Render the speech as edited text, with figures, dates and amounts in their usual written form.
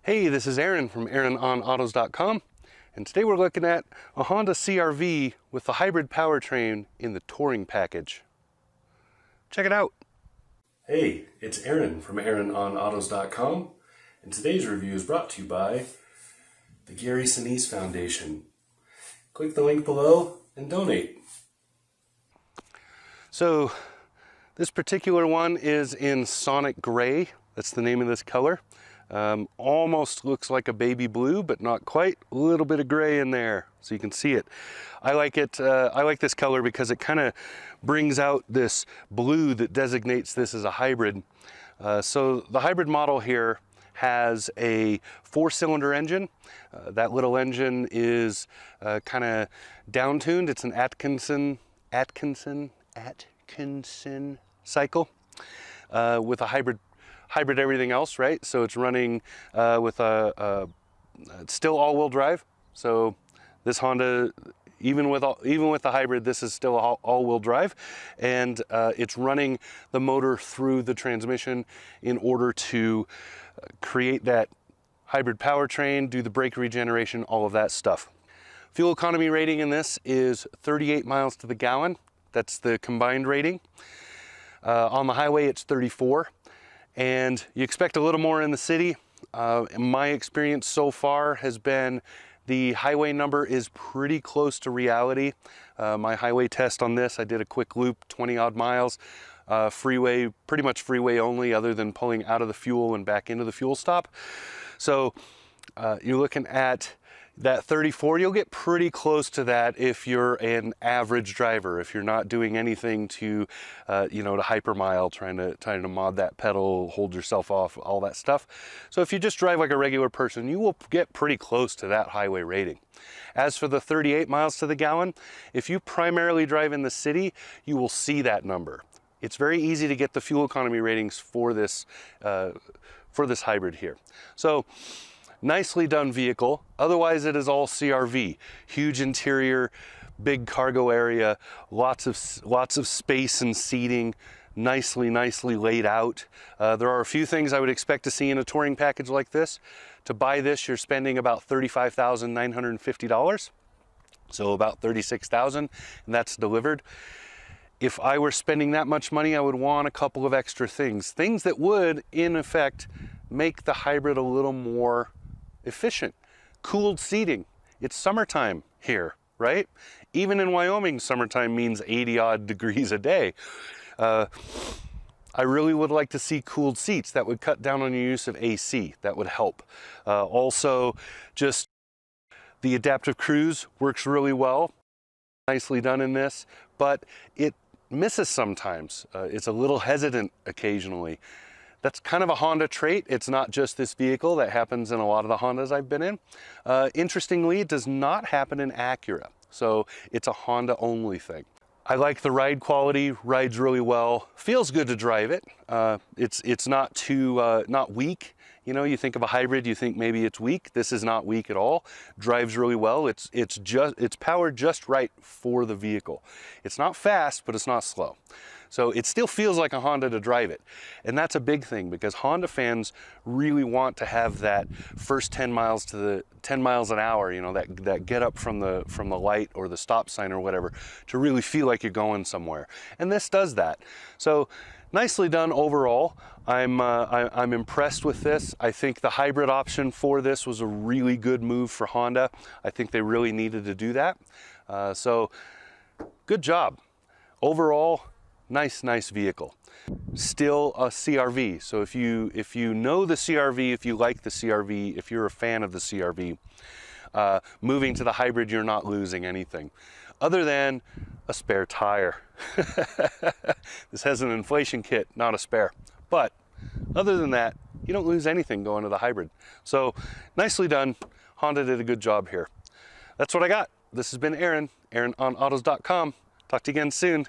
Hey, this is Aaron from AaronOnAutos.com, and today we're looking at a Honda CR-V with the hybrid powertrain in the touring package. Check it out. Hey, it's Aaron from AaronOnAutos.com, and today's review is brought to you by the Gary Sinise Foundation. Click the link below and donate. So, this particular one is in Sonic Gray. That's the name of this color. Almost looks like a baby blue, but not quite. A little bit of gray in there, so you can see it. I like it. I like this color because it kind of brings out this blue that designates this as a hybrid. So the hybrid model here has a 4-cylinder engine. That little engine is kind of down-tuned. It's an Atkinson cycle with a hybrid everything else, right? So it's running with it's still all-wheel drive. So this Honda, even with the hybrid, this is still all-wheel drive, and it's running the motor through the transmission in order to create that hybrid powertrain, do the brake regeneration, all of that stuff. Fuel economy rating in this is 38 miles to the gallon. That's the combined rating. On the highway, it's 34. And you expect a little more in the city. My experience so far has been the highway number is pretty close to reality. My highway test on this, I did a quick loop, 20 odd miles, freeway, pretty much freeway only, other than pulling out of the fuel and back into the fuel stop. So you're looking at that 34, you'll get pretty close to that if you're an average driver, if you're not doing anything to, to hypermile, trying to mod that pedal, hold yourself off, all that stuff. So if you just drive like a regular person, you will get pretty close to that highway rating. As for the 38 miles to the gallon, if you primarily drive in the city, you will see that number. It's very easy to get the fuel economy ratings for this hybrid here. So, nicely done vehicle. Otherwise, it is all CR-V. Huge interior, big cargo area, lots of space and seating, nicely laid out. There are a few things I would expect to see in a touring package like this. To buy this, you're spending about $35,950, so about $36,000, and that's delivered. If I were spending that much money, I would want a couple of extra things that would, in effect, make the hybrid a little more efficient. Cooled seating. It's summertime here, right? Even in Wyoming, summertime means 80 odd degrees a day. I really would like to see cooled seats. That would cut down on your use of AC. That would help. Also, just the adaptive cruise works really well. Nicely done in this, but it misses sometimes. It's a little hesitant occasionally. That's kind of a Honda trait. It's not just this vehicle. That happens in a lot of the Hondas I've been in. Interestingly, it does not happen in Acura. So it's a Honda only thing. I like the ride quality, rides really well. Feels good to drive it. It's not too, not weak. You know, you think of a hybrid, you think maybe it's weak. This is not weak at all. Drives really well. It's powered just right for the vehicle. It's not fast, but it's not slow. So it still feels like a Honda to drive it. And that's a big thing because Honda fans really want to have that first 10 miles to the 10 miles an hour, you know, that get up from the light or the stop sign or whatever, to really feel like you're going somewhere. And this does that. So nicely done overall. I'm impressed with this. I think the hybrid option for this was a really good move for Honda. I think they really needed to do that. So good job. Overall, nice vehicle. Still a CR-V. So if you know the CR-V, if you like the CR-V, if you're a fan of the CR-V, moving to the hybrid, you're not losing anything other than a spare tire. This has an inflation kit, not a spare. But other than that, you don't lose anything going to the hybrid. So nicely done. Honda did a good job here. That's what I got. This has been Aaron, AaronOnAutos.com. Talk to you again soon.